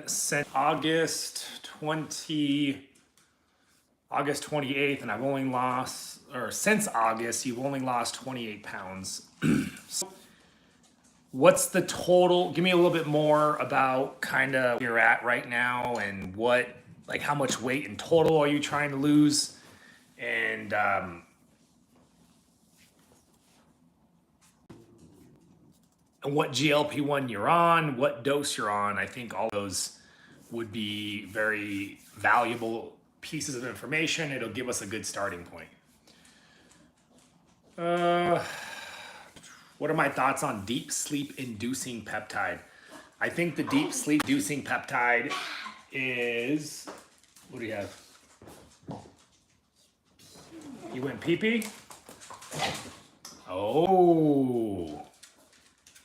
since August 28th, and I've only lost, or since August, you've only lost 28 pounds. So what's the total? Give me a little bit more about kind of where you're at right now and like how much weight in total are you trying to lose? And what GLP-1 you're on, what dose you're on. I think all those would be very valuable pieces of information. It'll give us a good starting point. What are my thoughts on deep sleep inducing peptide? I think the deep sleep inducing peptide is, what do you have? You went pee-pee? Oh,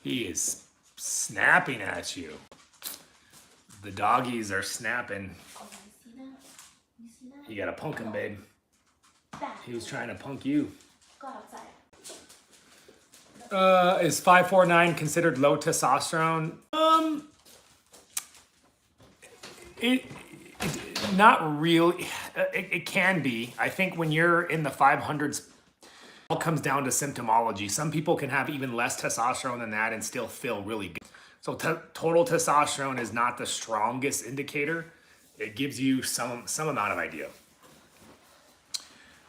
he is snapping at you. The doggies are snapping. You gotta punk him, babe. He was trying to punk you. Go outside. Is 549 considered low testosterone? It not really. It can be. I think when you're in the 500s, it all comes down to symptomology. Some people can have even less testosterone than that and still feel really good. So total testosterone is not the strongest indicator. It gives you some amount of idea.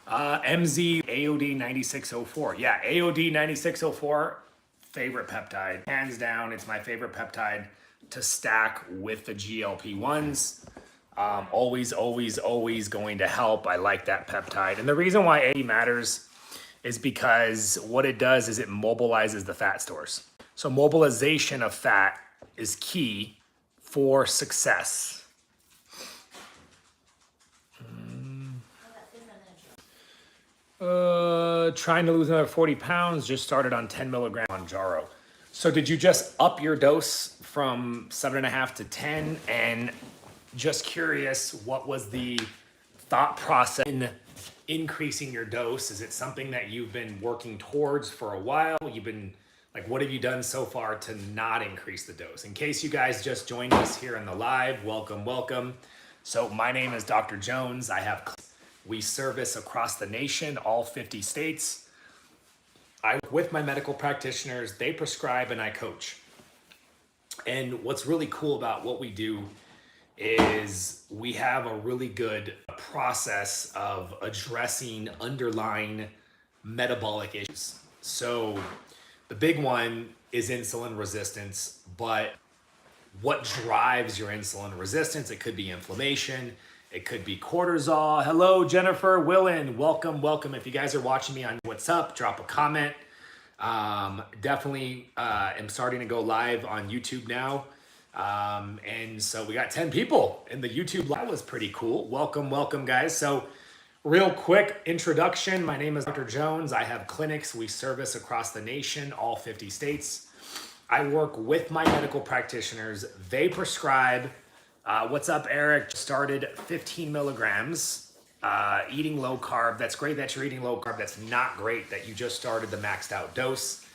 MZ AOD 9604. Yeah, AOD 9604, favorite peptide. Hands down, it's my favorite peptide to stack with the GLP-1s. Always going to help. I like that peptide. And the reason why AOD matters is because what it does is it mobilizes the fat stores. So mobilization of fat is key for success. Trying to lose another 40 pounds, just started on 10 milligrams on Jaro. So did you just up your dose from 7.5 to 10? And just curious, what was the thought process in increasing your dose? Is it something that you've been working towards for a while? What have you done so far to not increase the dose? In case you guys just joined us here in the live, welcome. So my name is Dr. Jones. We service across the nation, all 50 states. I work with my medical practitioners, they prescribe and I coach. And what's really cool about what we do is we have a really good process of addressing underlying metabolic issues. So the big one is insulin resistance, but what drives your insulin resistance? It could be inflammation. It could be cortisol. Hello, Jennifer, Willen, welcome. If you guys are watching me on What's Up, drop a comment. Definitely am starting to go live on YouTube now. And so we got 10 people in the YouTube live. That was pretty cool. Welcome, guys. So real quick introduction. My name is Dr. Jones. I have clinics. We service across the nation, all 50 states. I work with my medical practitioners. They prescribe. What's up, Eric? Started 15 milligrams, eating low carb. That's great that you're eating low carb. That's not great that you just started the maxed out dose.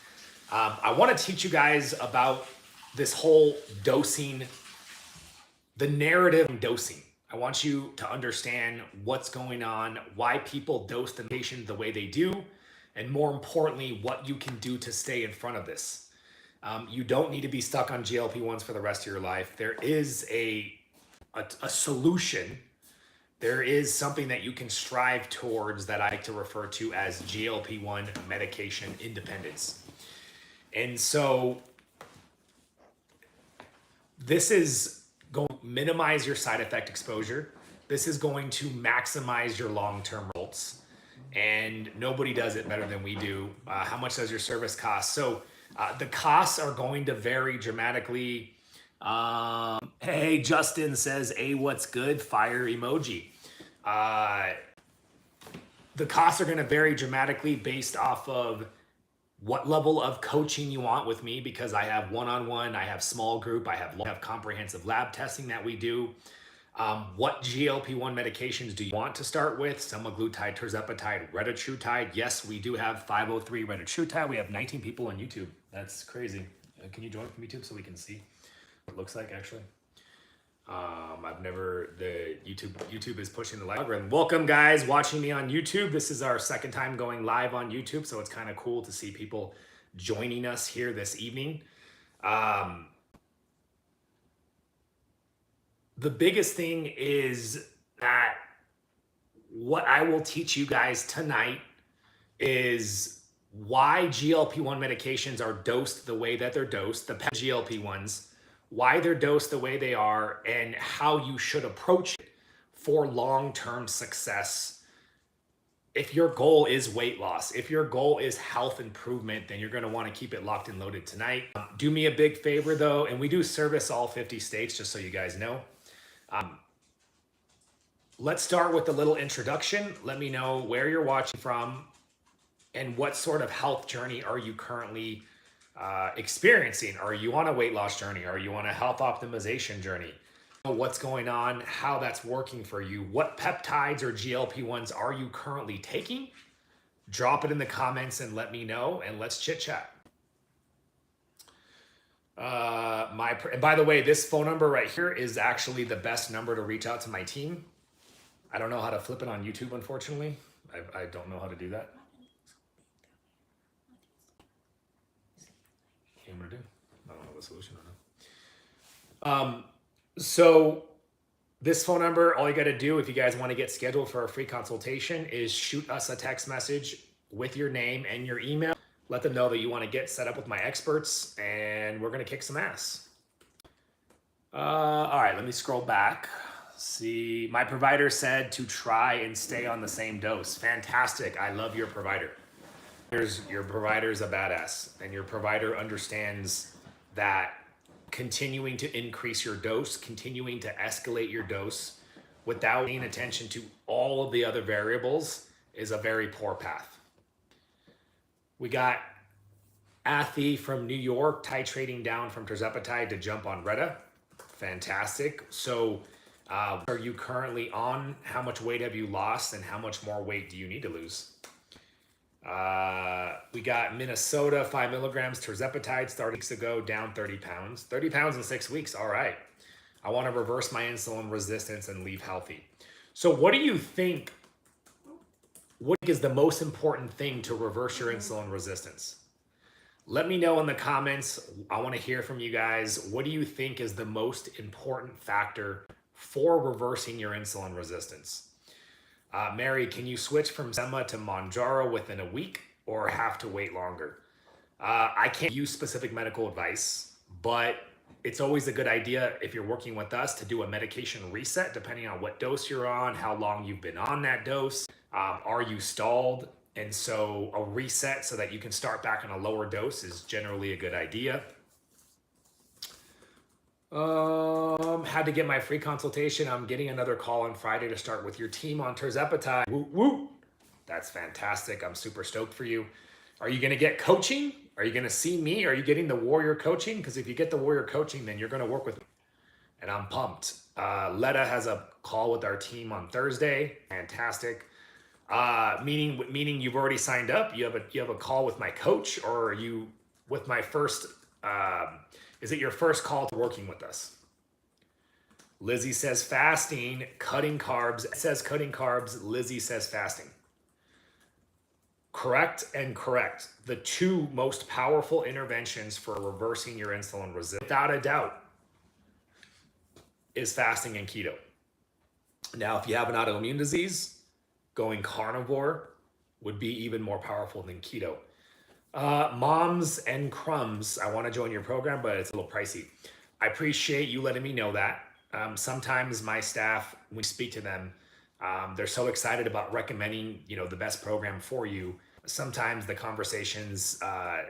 I want to teach you guys about this whole dosing, the narrative in dosing. I want you to understand what's going on, why people dose the patient the way they do, and more importantly, what you can do to stay in front of this. You don't need to be stuck on GLP-1s for the rest of your life. There is a solution. There is something that you can strive towards that I like to refer to as GLP-1 medication independence. And so this is going to minimize your side effect exposure. This is going to maximize your long-term results. And nobody does it better than we do. How much does your service cost? So the costs are going to vary dramatically. Hey, Justin says, "Hey, what's good?" Fire emoji. The costs are going to vary dramatically based off of what level of coaching you want with me, because I have one-on-one, I have small group, I have comprehensive lab testing that we do. What GLP-1 medications do you want to start with? Semaglutide, tirzepatide, retatrutide. Yes, we do have 503 retatrutide. We have 19 people on YouTube. That's crazy. Can you join from YouTube so we can see what it looks like actually? YouTube is pushing the live algorithm. Welcome guys watching me on YouTube. This is our second time going live on YouTube, so it's kind of cool to see people joining us here this evening. The biggest thing is that what I will teach you guys tonight is why GLP-1 medications are dosed the way that they're dosed, the GLP-1s, why they're dosed the way they are, and how you should approach it for long-term success. If your goal is weight loss, if your goal is health improvement, then you're going to want to keep it locked and loaded tonight. Do me a big favor though, and we do service all 50 states, just so you guys know. Let's start with a little introduction. Let me know where you're watching from and what sort of health journey are you currently experiencing. Are you on a weight loss journey? Are you on a health optimization journey? What's going on, how that's working for you, what peptides or GLP-1s are you currently taking? Drop it in the comments and let me know, and let's chit chat. By the way, this phone number right here is actually the best number to reach out to my team. I don't know how to flip it on YouTube, unfortunately. I don't know how to do that. What am I gonna do? I don't know the solution right now. So this phone number, all you got to do if you guys want to get scheduled for a free consultation is shoot us a text message with your name and your email. Let them know that you want to get set up with my experts, and we're going to kick some ass. All right, let me scroll back. See, my provider said to try and stay on the same dose. Fantastic. I love your provider. Your provider's a badass, and your provider understands that continuing to increase your dose, continuing to escalate your dose without paying attention to all of the other variables is a very poor path. We got Athy from New York titrating down from tirzepatide to jump on Retta. Fantastic. So are you currently on? How much weight have you lost, and how much more weight do you need to lose? We got Minnesota, 5 milligrams tirzepatide starting weeks ago, down 30 pounds. 30 pounds in 6 weeks. All right. I want to reverse my insulin resistance and leave healthy. So what do you think? What is the most important thing to reverse your insulin resistance? Let me know in the comments. I want to hear from you guys. What do you think is the most important factor for reversing your insulin resistance? Mary, can you switch from Sema to Mounjaro within a week or have to wait longer? I can't use specific medical advice, but it's always a good idea if you're working with us to do a medication reset depending on what dose you're on, how long you've been on that dose, are you stalled? And so a reset so that you can start back on a lower dose is generally a good idea. Had to get my free consultation. I'm getting another call on Friday to start with your team on tirzepatide. Woo woo. That's fantastic. I'm super stoked for you. Are you going to get coaching? Are you going to see me? Are you getting the warrior coaching? Because if you get the warrior coaching, then you're going to work with me. And I'm pumped. Letta has a call with our team on Thursday. Fantastic. Meaning you've already signed up. You have a call with my coach, or are you with my first? Is it your first call to working with us? Lizzie says fasting, cutting carbs. It says cutting carbs. Lizzie says fasting. Correct and correct. The two most powerful interventions for reversing your insulin resistance, without a doubt, is fasting and keto. Now, if you have an autoimmune disease, going carnivore would be even more powerful than keto. Moms and Crumbs, I want to join your program, but it's a little pricey. I appreciate you letting me know that. Sometimes my staff, when we speak to them, they're so excited about recommending, the best program for you. Sometimes the conversations, I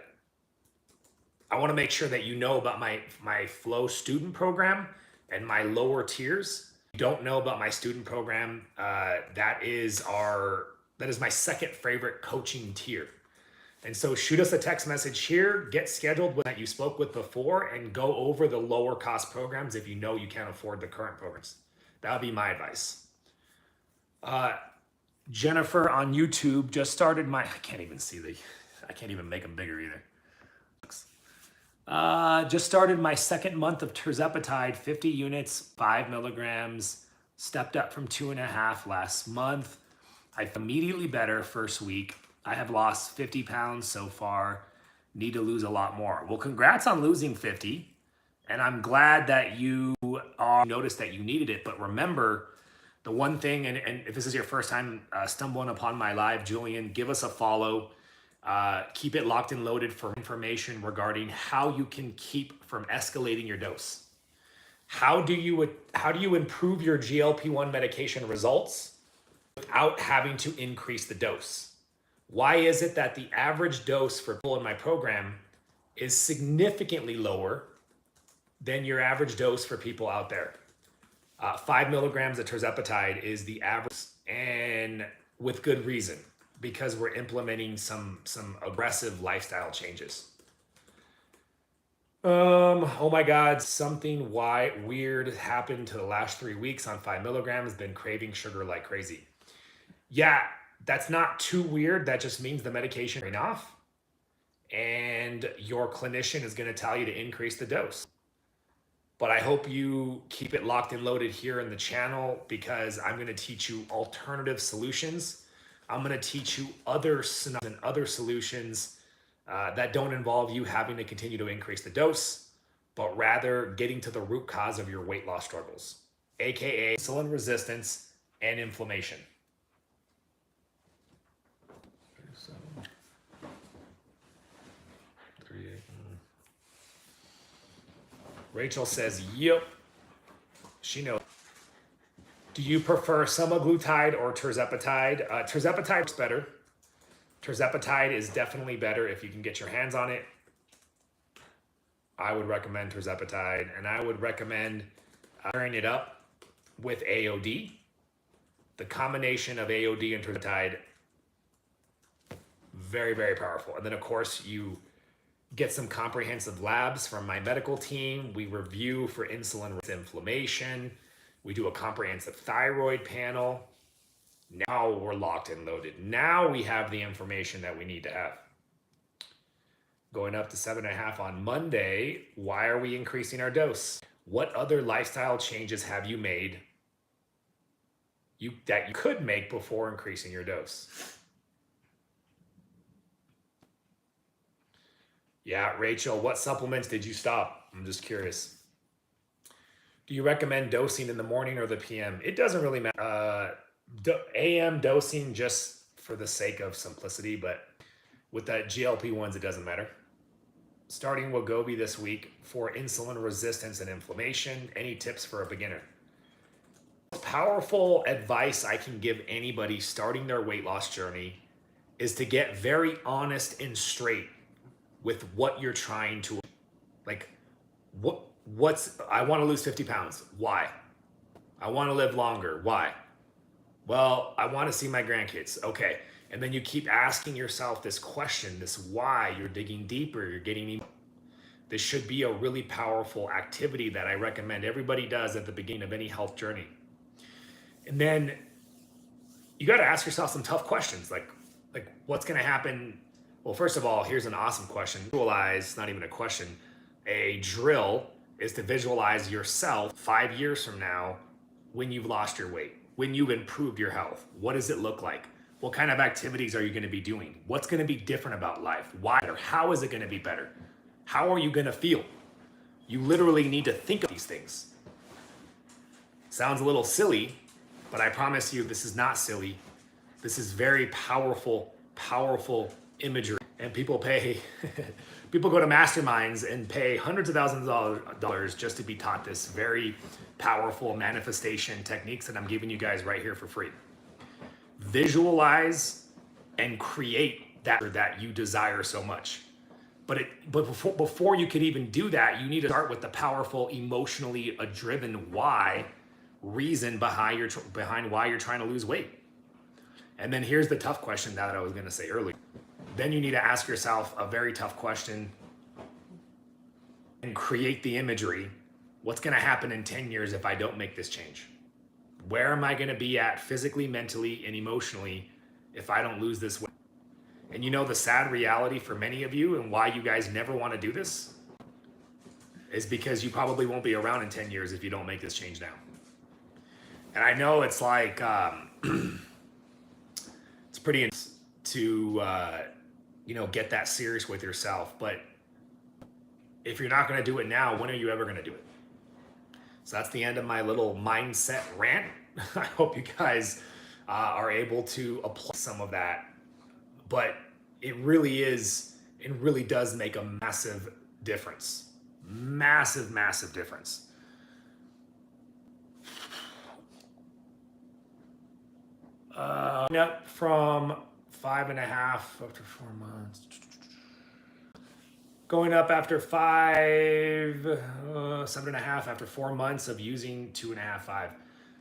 want to make sure that you know about my Flow student program and my lower tiers. If you don't know about my student program, that is my second favorite coaching tier. And so shoot us a text message here, get scheduled with that you spoke with before, and go over the lower cost programs if you know you can't afford the current programs. That would be my advice. Jennifer on YouTube just started I can't even make them bigger either. Just started my second month of tirzepatide, 50 units, 5 milligrams, stepped up from 2.5 last month. I feel immediately better first week. I have lost 50 pounds so far, need to lose a lot more. Well, congrats on losing 50. And I'm glad that you noticed that you needed it. But remember, the one thing, and if this is your first time stumbling upon my live, Julian, give us a follow. Keep it locked and loaded for information regarding how you can keep from escalating your dose. How do you improve your GLP-1 medication results without having to increase the dose? Why is it that the average dose for people in my program is significantly lower than your average dose for people out there? 5 milligrams of tirzepatide is the average, and with good reason, because we're implementing some aggressive lifestyle changes. Oh my God, something weird happened to the last 3 weeks on 5 milligrams, been craving sugar like crazy. Yeah, that's not too weird. That just means the medication is wearing off, and your clinician is going to tell you to increase the dose. But I hope you keep it locked and loaded here in the channel, because I'm going to teach you alternative solutions. I'm going to teach you other solutions that don't involve you having to continue to increase the dose, but rather getting to the root cause of your weight loss struggles, aka insulin resistance and inflammation. Rachel says, yep, she knows. Do you prefer semaglutide or tirzepatide? Tirzepatide is better. Tirzepatide is definitely better if you can get your hands on it. I would recommend tirzepatide, and I would recommend pairing it up with AOD. The combination of AOD and tirzepatide, very, very powerful. And then, of course, you get some comprehensive labs from my medical team. We review for insulin inflammation. We do a comprehensive thyroid panel. Now we're locked and loaded. Now we have the information that we need to have. Going up to 7.5 on Monday. Why are we increasing our dose? What other lifestyle changes have you made that you could make before increasing your dose? Yeah, Rachel, what supplements did you stop? I'm just curious. Do you recommend dosing in the morning or the PM? It doesn't really matter. AM dosing just for the sake of simplicity, but with that GLP-1s, it doesn't matter. Starting Wegovy this week for insulin resistance and inflammation. Any tips for a beginner? Powerful advice I can give anybody starting their weight loss journey is to get very honest and straight with what you're trying to, like, I want to lose 50 pounds. Why? I want to live longer. Why? Well, I want to see my grandkids. Okay. And then you keep asking yourself this question, this why. You're digging deeper. You're getting. This should be a really powerful activity that I recommend everybody does at the beginning of any health journey. And then you got to ask yourself some tough questions, like what's going to happen? Well, first of all, here's an awesome question. Visualize, not even a question, a drill is to visualize yourself 5 years from now when you've lost your weight, when you've improved your health. What does it look like? What kind of activities are you going to be doing? What's going to be different about life? Why? Or how is it going to be better? How are you going to feel? You literally need to think of these things. Sounds a little silly, but I promise you this is not silly. This is very powerful, powerful imagery. And people pay, people go to masterminds and pay hundreds of thousands of dollars just to be taught this very powerful manifestation techniques that I'm giving you guys right here for free. Visualize and create that you desire so much. But before you could even do that, you need to start with the powerful, emotionally driven reason behind why you're trying to lose weight. And then here's the tough question that I was going to say earlier. Then you need to ask yourself a very tough question and create the imagery. What's going to happen in 10 years if I don't make this change? Where am I going to be at physically, mentally, and emotionally if I don't lose this weight? And you know the sad reality for many of you and why you guys never want to do this? is because you probably won't be around in 10 years if you don't make this change now. And I know it's like, it's pretty intense to, get that serious with yourself. But if you're not going to do it now, when are you ever going to do it? So that's the end of my little mindset rant. I hope you guys are able to apply some of that. But it really does make a massive difference. Massive, massive difference. Up from 5.5 after 4 months. Going up after 7.5 after 4 months of using 2.5, 5.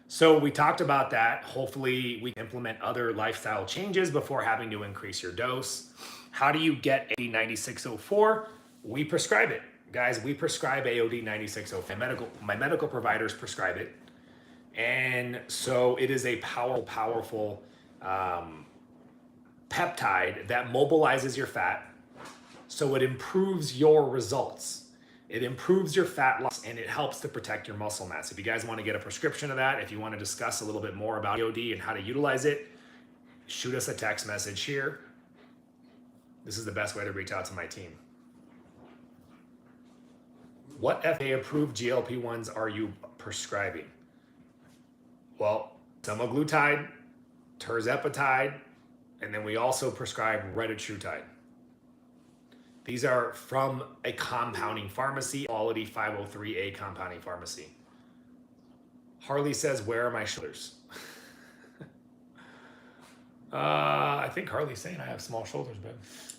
So we talked about that. Hopefully we implement other lifestyle changes before having to increase your dose. How do you get AOD 9604? We prescribe it. Guys, we prescribe AOD 9604. My medical providers prescribe it. And so it is a powerful peptide that mobilizes your fat. So it improves your results. It improves your fat loss and it helps to protect your muscle mass. If you guys want to get a prescription of that, if you want to discuss a little bit more about AOD and how to utilize it, shoot us a text message here. This is the best way to reach out to my team. What FDA-approved GLP-1s are you prescribing? Well, semaglutide, tirzepatide, and then we also prescribe retatrutide. These are from a compounding pharmacy, quality 503A compounding pharmacy. Harley says, where are my shoulders? I think Harley's saying I have small shoulders, babe.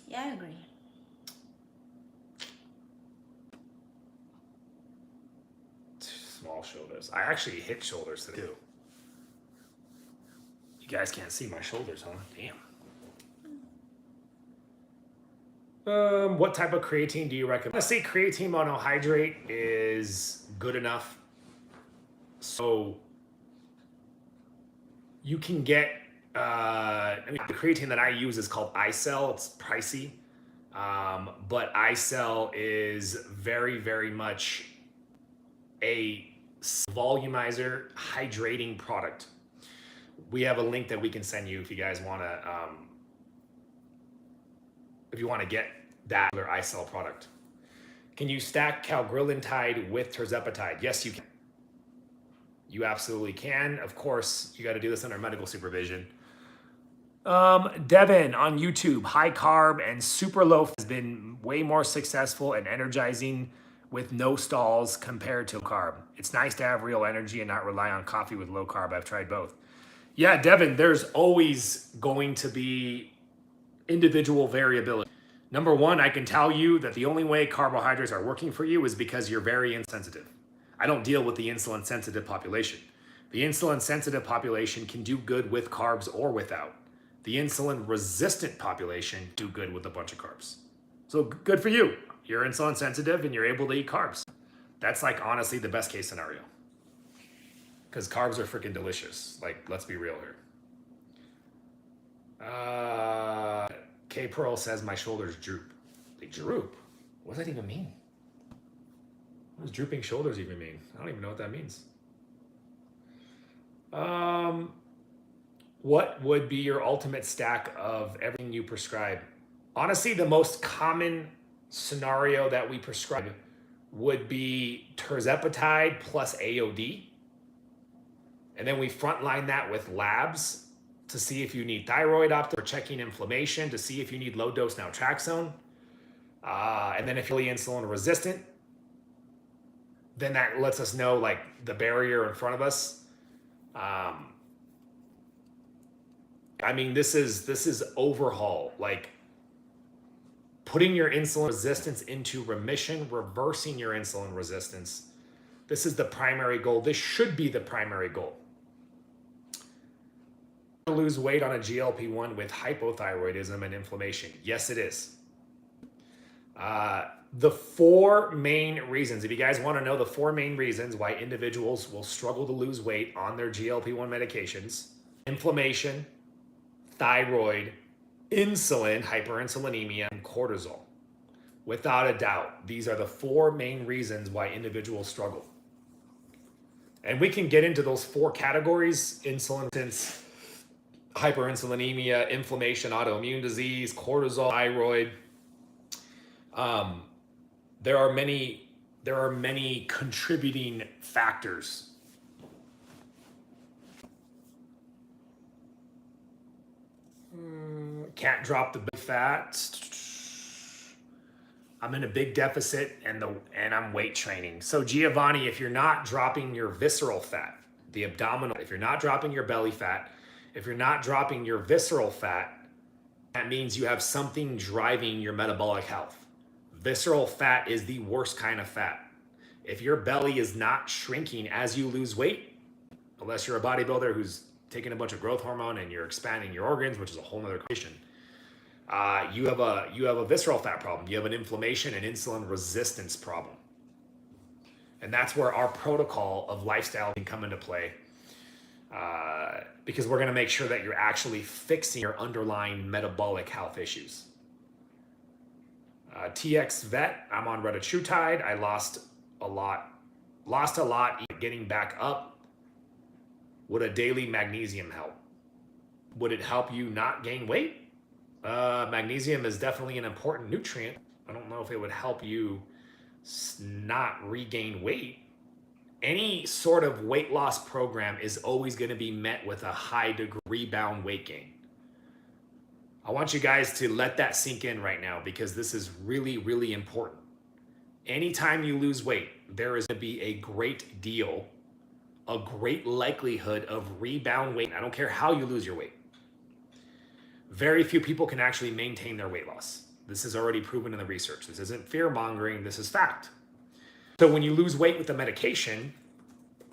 Yeah, I agree. Small shoulders. I actually hit shoulders today too. You guys can't see my shoulders, huh? Damn. What type of creatine do you recommend? Honestly, creatine monohydrate is good enough. So you can get, the creatine that I use is called iCell. It's pricey. But iCell is very, very much a volumizer, hydrating product. We have a link that we can send you if you guys want to, get that other iCell product. Can you stack cagrilintide with tirzepatide? Yes, you can. You absolutely can. Of course, you got to do this under medical supervision. Devin on YouTube, high carb and super low has been way more successful and energizing with no stalls compared to carb. It's nice to have real energy and not rely on coffee with low carb. I've tried both. Yeah, Devin, there's always going to be individual variability. Number one, I can tell you that the only way carbohydrates are working for you is because you're very insensitive. I don't deal with the insulin sensitive population. The insulin sensitive population can do good with carbs or without. The insulin resistant population do good with a bunch of carbs. So good for you. You're insulin sensitive and you're able to eat carbs. That's like honestly the best case scenario. Because carbs are freaking delicious. Like, let's be real here. K Pearl says my shoulders droop. They droop? What does that even mean? What does drooping shoulders even mean? I don't even know what that means. What would be your ultimate stack of everything you prescribe? Honestly, the most common scenario that we prescribe would be tirzepatide plus AOD. And then we frontline that with labs to see if you need thyroid or checking inflammation to see if you need low dose naltrexone. And then if you're really insulin resistant, then that lets us know like the barrier in front of us. I mean, this is overhaul, like putting your insulin resistance into remission, reversing your insulin resistance. This is the primary goal. This should be the primary goal. Lose weight on a GLP-1 with hypothyroidism and inflammation. Yes, it is. The four main reasons, if you guys want to know the four main reasons why individuals will struggle to lose weight on their GLP-1 medications: inflammation, thyroid, insulin, hyperinsulinemia, and cortisol. Without a doubt, these are the 4 main reasons why individuals struggle. And we can get into those 4 categories: insulin resistance, hyperinsulinemia, inflammation, autoimmune disease, cortisol, thyroid. There are many contributing factors. Can't drop the big fat. I'm in a big deficit and I'm weight training. So Giovanni, if you're not dropping your visceral fat, the abdominal, if you're not dropping your belly fat, if you're not dropping your visceral fat, that means you have something driving your metabolic health. Visceral fat is the worst kind of fat. If your belly is not shrinking as you lose weight, unless you're a bodybuilder who's taking a bunch of growth hormone and you're expanding your organs, which is a whole nother question, you have a visceral fat problem. You have an inflammation and insulin resistance problem. And that's where our protocol of lifestyle can come into play, because we're going to make sure that you're actually fixing your underlying metabolic health issues. TX Vet, I'm on retatrutide. I lost a lot getting back up. Would a daily magnesium help? Would it help you not gain weight? Magnesium is definitely an important nutrient. I don't know if it would help you not regain weight. Any sort of weight loss program is always going to be met with a high degree rebound weight gain. I want you guys to let that sink in right now, because this is really, really important. Anytime you lose weight, there is going to be a great likelihood of rebound weight. I don't care how you lose your weight. Very few people can actually maintain their weight loss. This is already proven in the research. This isn't fear mongering, this is fact. So when you lose weight with the medication,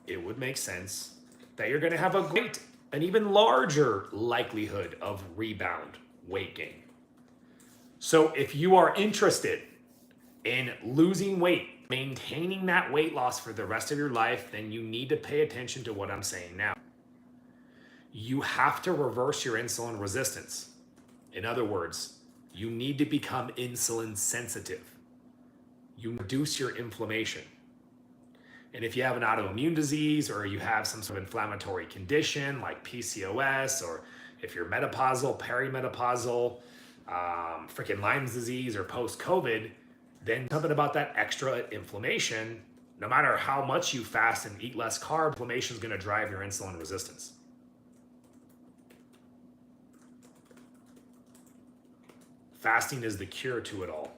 it would make sense that you're going to have an even larger likelihood of rebound weight gain. So if you are interested in losing weight, maintaining that weight loss for the rest of your life, then you need to pay attention to what I'm saying now. You have to reverse your insulin resistance. In other words, you need to become insulin sensitive. You reduce your inflammation. And if you have an autoimmune disease, or you have some sort of inflammatory condition like PCOS, or if you're menopausal, perimenopausal, freaking Lyme's disease, or post-COVID, then something about that extra inflammation, no matter how much you fast and eat less carbs, inflammation is going to drive your insulin resistance. Fasting is the cure to it all.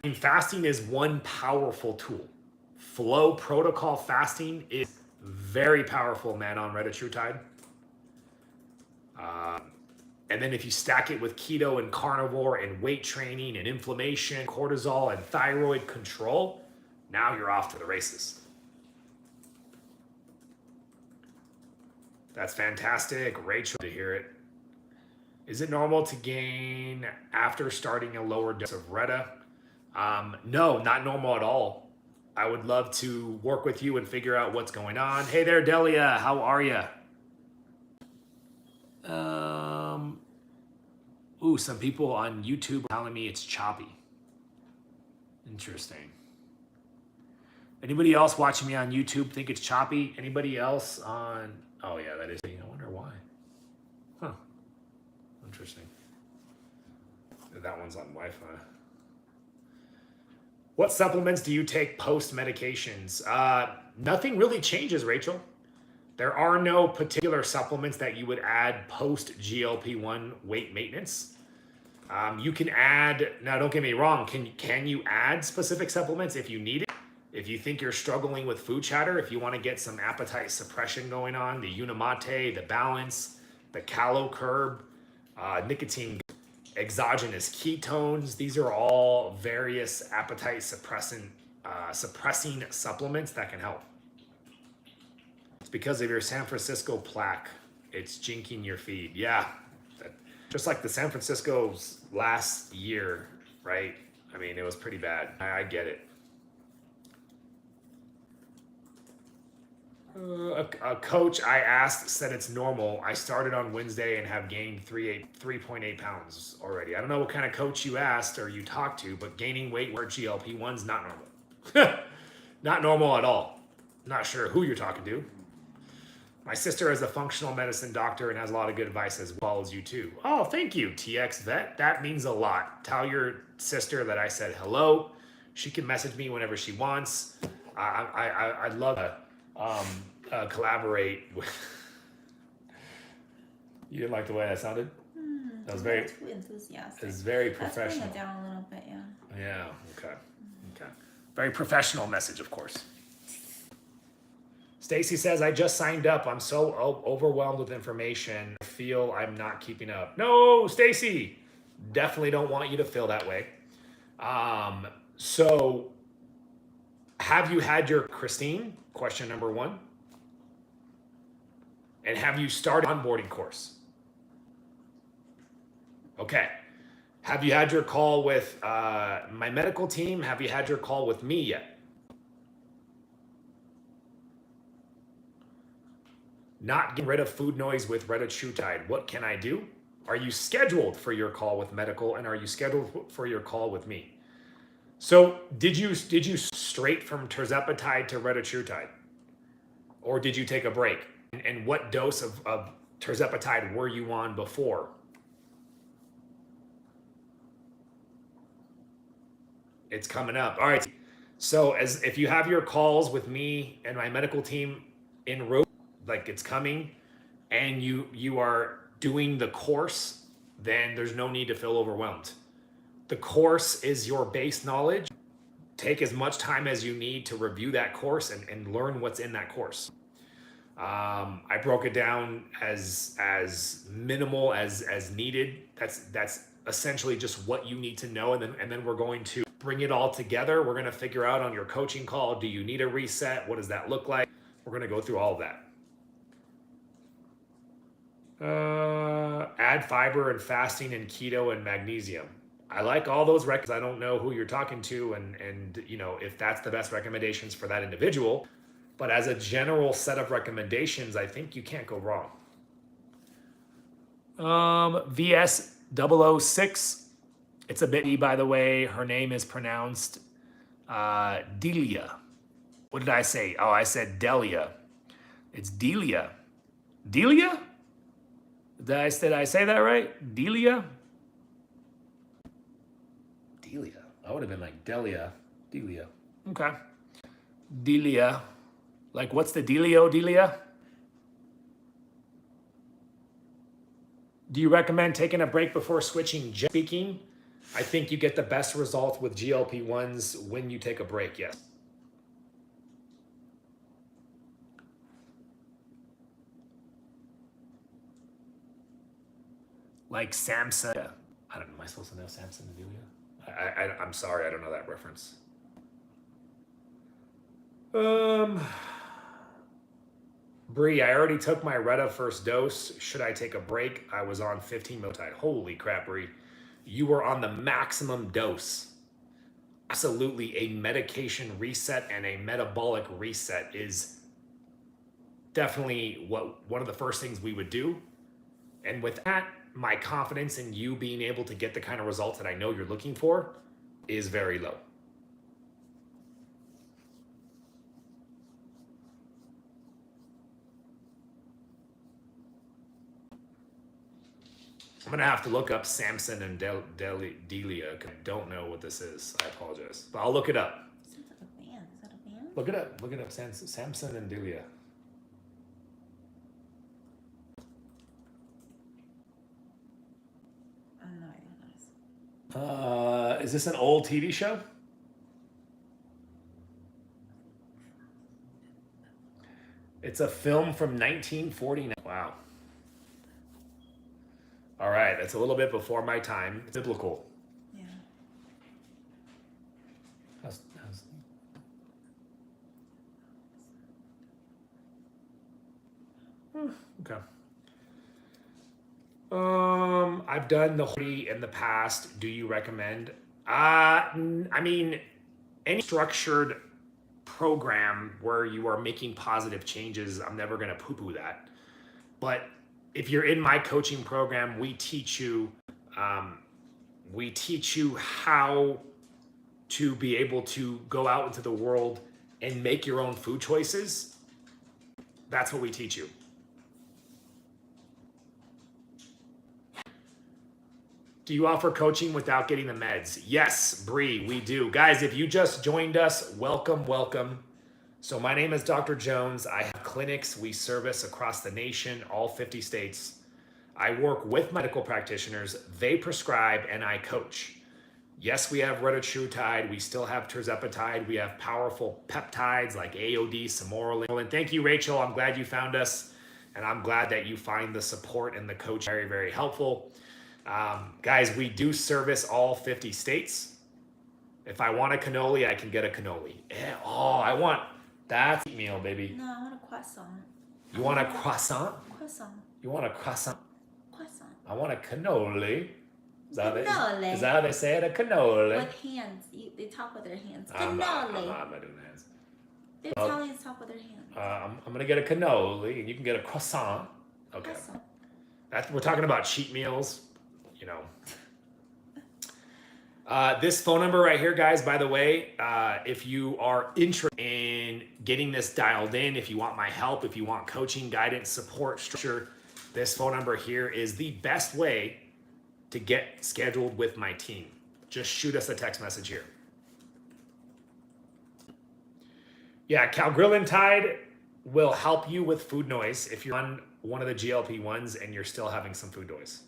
I mean, fasting is one powerful tool. Flow protocol fasting is very powerful, man, on retatrutide. And then if you stack it with keto and carnivore and weight training and inflammation, cortisol and thyroid control, now you're off to the races. That's fantastic. Rachel, to hear it. Is it normal to gain after starting a lower dose of Reta? No, not normal at all. I would love to work with you and figure out what's going on. Hey there, Delia. How are you? Some people on YouTube are telling me it's choppy. Interesting. Anybody else watching me on YouTube think it's choppy? Anybody else on... Oh yeah, that is... I wonder why. Huh. Interesting. That one's on Wi-Fi. What supplements do you take post-medications? Nothing really changes, Rachel. There are no particular supplements that you would add post-GLP-1 weight maintenance. You can add, now don't get me wrong, can you add specific supplements if you need it? If you think you're struggling with food chatter, if you want to get some appetite suppression going on, the Unimate, the Balance, the Calo Curb, nicotine, exogenous ketones, these are all various appetite suppressing supplements that can help. It's because of your San Francisco plaque. It's jinking your feed. Yeah, just like the San Francisco's last year, right? I mean, it was pretty bad. I get it. A coach I asked said it's normal. I started on Wednesday and have gained 3.8 pounds already. I don't know what kind of coach you asked or you talked to, but gaining weight where GLP-1's not normal. Not normal at all. Not sure who you're talking to. My sister is a functional medicine doctor and has a lot of good advice as well as you too. Oh, thank you, TX Vet. That means a lot. Tell your sister that I said hello. She can message me whenever she wants. I'd love to collaborate with. You didn't like the way that sounded? That was very too enthusiastic. It's very Let's professional. bring it down a little bit, yeah. Yeah. Okay. Okay. Very professional message, of course. Stacy says, I just signed up. I'm so overwhelmed with information. I feel I'm not keeping up. No, Stacy, definitely don't want you to feel that way. So have you had your Christine? Question number 1. And have you started onboarding course? Okay. Have you had your call with my medical team? Have you had your call with me yet? Not getting rid of food noise with retatrutide. What can I do? Are you scheduled for your call with medical, and are you scheduled for your call with me? So did you straight from tirzepatide to retatrutide? Or did you take a break? And what dose of tirzepatide were you on before? It's coming up. All right. So if you have your calls with me and my medical team in row, like it's coming, and you are doing the course, then there's no need to feel overwhelmed. The course is your base knowledge. Take as much time as you need to review that course and learn what's in that course. I broke it down as minimal as needed. That's essentially just what you need to know, and then we're going to bring it all together. We're going to figure out on your coaching call, do you need a reset? What does that look like? We're going to go through all of that. Add fiber and fasting and keto and magnesium. I like all those records. I don't know who you're talking to and you know if that's the best recommendations for that individual, but as a general set of recommendations, I think you can't go wrong. VS 006. It's a bit, by the way. Her name is pronounced Delia. What did I say? Oh, I said Delia. It's Delia. Delia? Did I say that right? Delia? Delia. I would have been like Delia. Delia. Okay. Delia. Like, what's the dealio, Delia? Do you recommend taking a break before switching? Speaking, I think you get the best result with GLP-1s when you take a break, yes. Like Samson. I don't know. Am I supposed to know Samson and Delia? I'm sorry. I don't know that reference. Bree, I already took my Retta first dose. Should I take a break? I was on 15 miltide. Holy crap, Bree. You were on the maximum dose. Absolutely, a medication reset and a metabolic reset is definitely one of the first things we would do. And with that, my confidence in you being able to get the kind of results that I know you're looking for is very low. I'm going to have to look up Samson and Delia because I don't know what this is. I apologize. But I'll look it up. Sounds like a band. Is that a band? Look it up. Look it up. Samson and Delia. I have no idea what that is. Is this an old TV show? It's a film from 1949. Wow. All right, that's a little bit before my time. It's biblical. Yeah. Okay. I've done the 40 in the past. Do you recommend? I mean, any structured program where you are making positive changes, I'm never going to poo-poo that. But if you're in my coaching program, we teach you how to be able to go out into the world and make your own food choices. That's what we teach you. Do you offer coaching without getting the meds? Yes, Bree, we do. Guys, if you just joined us, welcome, welcome. So my name is Dr. Jones. I have clinics we service across the nation, all 50 states. I work with medical practitioners. They prescribe and I coach. Yes, we have retatrutide. We still have tirzepatide. We have powerful peptides like AOD, Samorelin. And thank you, Rachel. I'm glad you found us. And I'm glad that you find the support and the coach very, very helpful. Guys, we do service all 50 states. If I want a cannoli, I can get a cannoli. Yeah, I want that meal, baby. No, I want a croissant. You want a croissant? Croissant. You want a croissant? Croissant. I want a cannoli. Is that Cannoli. how they say it? A cannoli. With hands. They talk with their hands. I'm not Cannoli. doing hands. The Italians talk with their hands. I'm gonna get a cannoli, and you can get a croissant. Okay. Croissant. We're talking about cheat meals, you know. This phone number right here, guys, by the way, if you are interested in getting this dialed in, if you want my help, if you want coaching, guidance, support, structure, this phone number here is the best way to get scheduled with my team. Just shoot us a text message here. Yeah, Calgrilantide will help you with food noise if you're on one of the GLP ones and you're still having some food noise.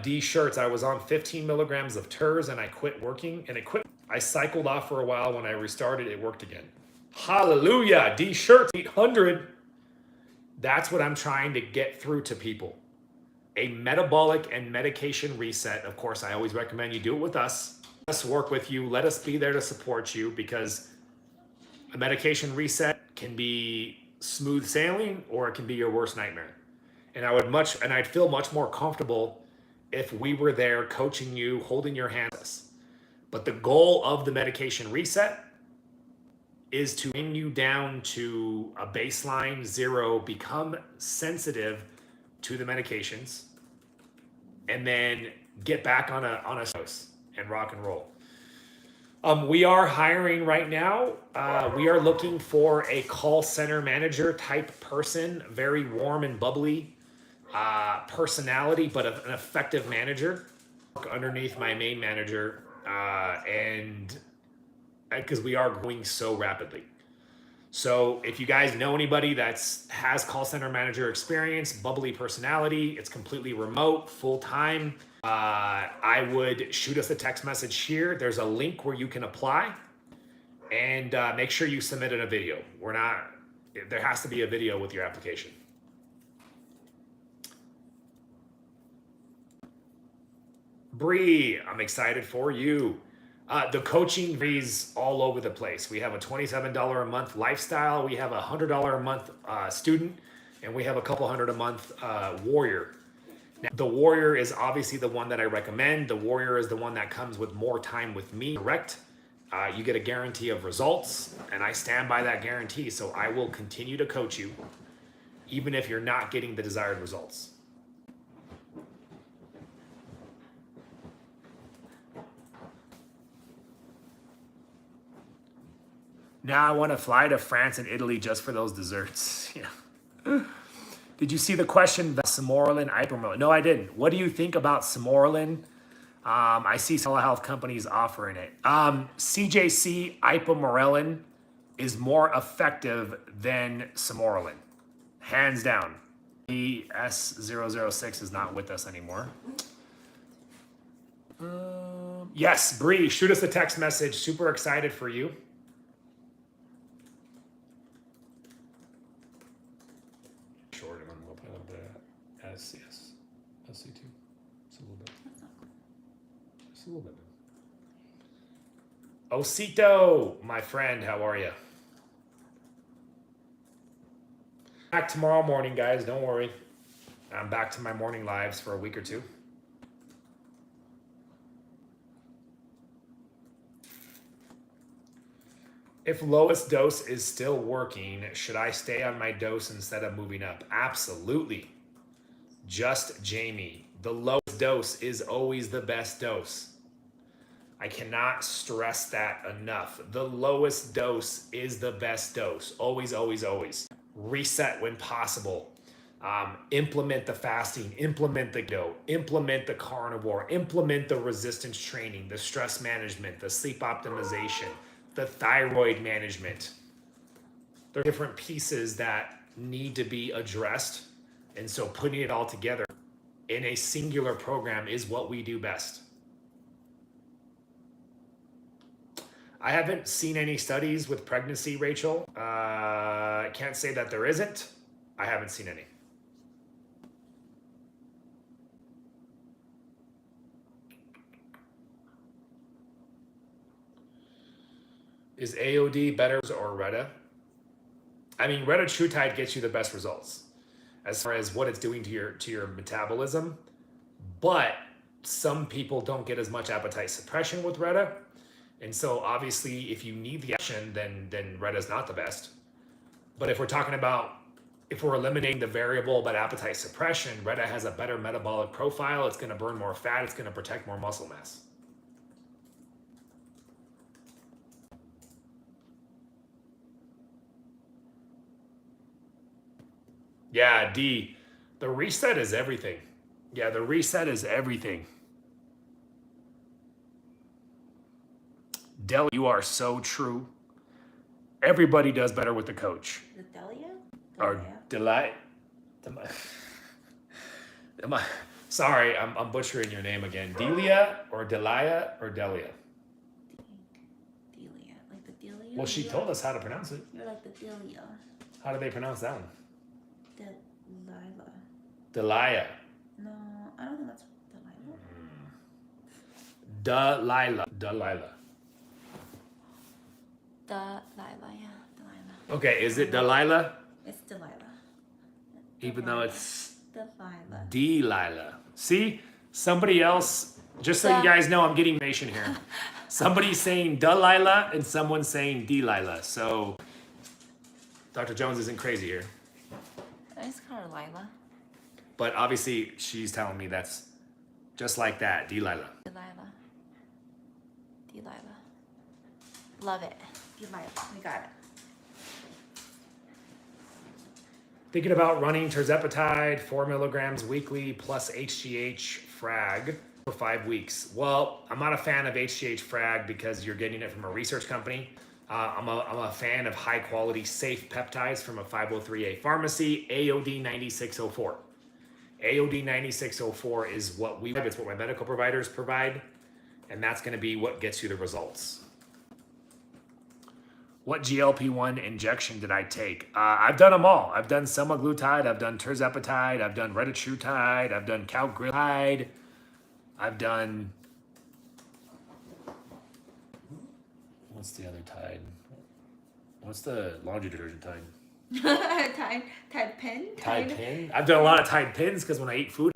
D shirts, I was on 15 milligrams of TERS and I quit working and it quit. I cycled off for a while. When I restarted, it worked again. Hallelujah. D shirts, 800. That's what I'm trying to get through to people. A metabolic and medication reset. Of course, I always recommend you do it with us. Let us work with you. Let us be there to support you, because a medication reset can be smooth sailing or it can be your worst nightmare. And I'd feel much more comfortable if we were there coaching you, holding your hands. But the goal of the medication reset is to bring you down to a baseline 0, become sensitive to the medications, and then get back on a dose and rock and roll. We are hiring right now. We are looking for a call center manager type person, very warm and bubbly personality, but an effective manager underneath my main manager, and because we are growing so rapidly. So if you guys know anybody that has call center manager experience, bubbly personality, it's completely remote, full-time, I would shoot us a text message here. There's a link where you can apply, and make sure you submit in a video. There has to be a video with your application. Bree, I'm excited for you. The coaching varies all over the place. We have a $27 a month lifestyle. We have a $100 a month student, and we have a couple $100 a month warrior. Now, the warrior is obviously the one that I recommend. The warrior is the one that comes with more time with me, correct? You get a guarantee of results, and I stand by that guarantee. So I will continue to coach you, even if you're not getting the desired results. Now I want to fly to France and Italy just for those desserts. Yeah. Did you see the question about Samorelin, Ipamorelin? No, I didn't. What do you think about Samorelin? I see telehealth companies offering it. CJC Ipamorelin is more effective than Samorelin, hands down. ES006 is not with us anymore. Yes, Bree, shoot us a text message. Super excited for you. Yes, SC2. Just a little bit. That's not cool. Just a little bit. Osito, my friend, how are you? Back tomorrow morning, guys. Don't worry. I'm back to my morning lives for a week or two. If lowest dose is still working, should I stay on my dose instead of moving up? Absolutely. Just Jamie. The lowest dose is always the best dose. I cannot stress that enough. The lowest dose is the best dose. Always, always, always. Reset when possible. Implement the fasting, implement the keto, implement the carnivore, implement the resistance training, the stress management, the sleep optimization, the thyroid management. There are different pieces that need to be addressed. And so putting it all together in a singular program is what we do best. I haven't seen any studies with pregnancy, Rachel. I can't say that there isn't. I haven't seen any. Is AOD better or Retta? I mean, retatrutide gets you the best results as far as what it's doing to your metabolism, but some people don't get as much appetite suppression with Retta. And so obviously if you need the action, then Retta's not the best. But if we're talking about, if we're eliminating the variable about appetite suppression, Retta has a better metabolic profile. It's gonna burn more fat. It's gonna protect more muscle mass. Yeah, D, the reset is everything. Yeah, the reset is everything. Deli, you are so true. Everybody does better with the coach. The Delia? Or Delight. Sorry, I'm butchering your name again. Delia or Delia or Delia? Delia. Like the Delia? Well, she told us how to pronounce it. You're like the Delia. How do they pronounce that one? Delilah. Delia. No, I don't think that's Delilah. Delilah. Delilah, yeah. Delilah. Okay, is it Delilah? It's Delilah. Even though it's Delilah. Delilah. See, somebody else, just so you guys know, I'm getting information here. Somebody's saying Delilah and someone's saying Delilah. So Dr. Jones isn't crazy here. It's called Lila. But obviously she's telling me that's just like that, Delilah. Delilah. Love it. Delilah. We got it. Thinking about running tirzepatide, 4 milligrams weekly plus HGH frag for 5 weeks. Well, I'm not a fan of HGH frag because you're getting it from a research company. I'm a fan of high quality, safe peptides from a 503A pharmacy, AOD 9604. AOD 9604 is what we have. It's what my medical providers provide. And that's going to be what gets you the results. What GLP-1 injection did I take? I've done them all. I've done semaglutide, I've done tirzepatide, I've done retatrutide, I've done calgrilide, I've done... What's the other tide? What's the laundry detergent tide? Tide pen? Tide pin? I've done a lot of Tide pins because when I eat food,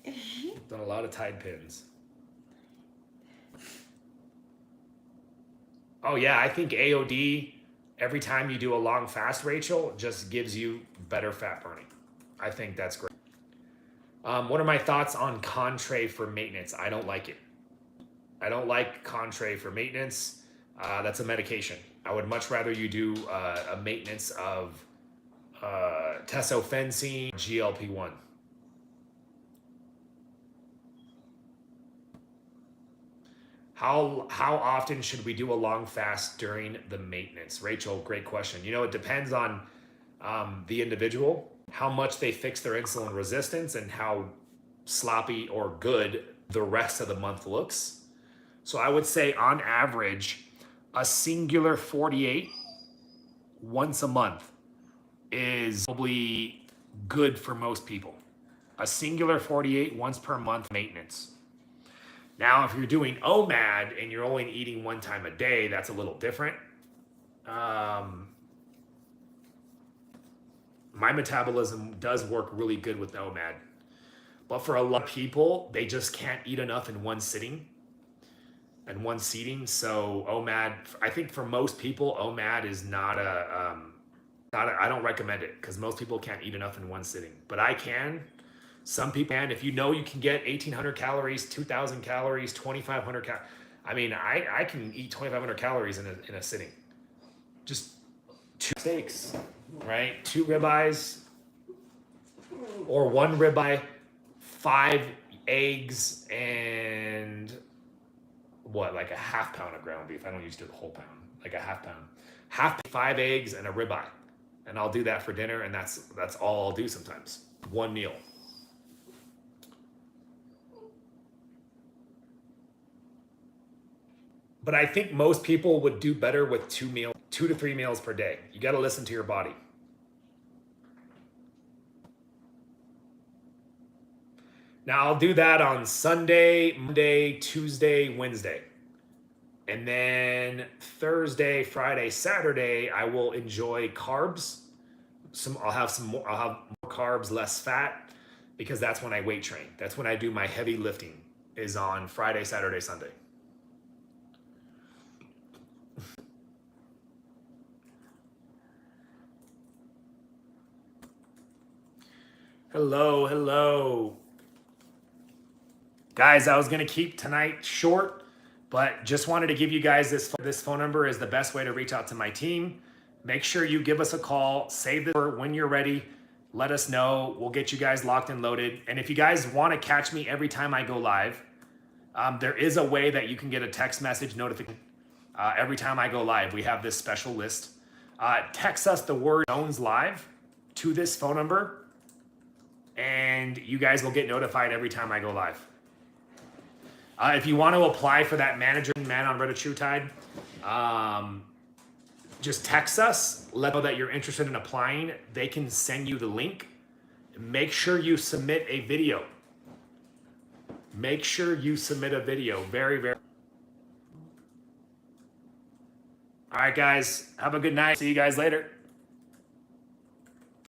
I've done a lot of Tide pins. Oh yeah, I think AOD, every time you do a long fast, Rachel, just gives you better fat burning. I think that's great. What are my thoughts on Contrae for maintenance? I don't like it. I don't like Contrae for maintenance. That's a medication. I would much rather you do a maintenance of tesofensine, GLP-1. How often should we do a long fast during the maintenance? Rachel, great question. You know, it depends on the individual, how much they fix their insulin resistance and how sloppy or good the rest of the month looks. So I would say on average, a singular 48 once a month is probably good for most people. A singular 48 once per month maintenance. Now, if you're doing OMAD and you're only eating one time a day, that's a little different. My metabolism does work really good with OMAD. But for a lot of people, they just can't eat enough in one sitting. and one seating. So OMAD, I think for most people, OMAD is not I don't recommend it because most people can't eat enough in one sitting, but I can. Some people can. If you know you can get 1,800 calories, 2,000 calories, 2,500 calories. I mean, I can eat 2,500 calories in a sitting. Just 2 steaks, right? 2 ribeyes or 1 ribeye, 5 eggs, and what, like a half pound of ground beef. I don't usually do the whole pound, like a half pound. 5 eggs and a ribeye. And I'll do that for dinner, and that's all I'll do sometimes. One meal. But I think most people would do better with 2 to 3 meals per day. You got to listen to your body. Now I'll do that on Sunday, Monday, Tuesday, Wednesday. And then Thursday, Friday, Saturday, I will enjoy carbs. I'll have more carbs, less fat, because that's when I weight train. That's when I do my heavy lifting, is on Friday, Saturday, Sunday. Hello, hello. Guys, I was gonna keep tonight short, but just wanted to give you guys this phone number is the best way to reach out to my team. Make sure you give us a call, save the number when you're ready. Let us know. We'll get you guys locked and loaded. And if you guys want to catch me every time I go live, there is a way that you can get a text message notification every time I go live. We have this special list. Text us the word Jones Live to this phone number, and you guys will get notified every time I go live. If you want to apply for that manager man on Retatrutide, just text us, let know that you're interested in applying. They can send you the link. Make sure you submit a video. Make sure you submit a video. Very, very. All right, guys, have a good night. See you guys later.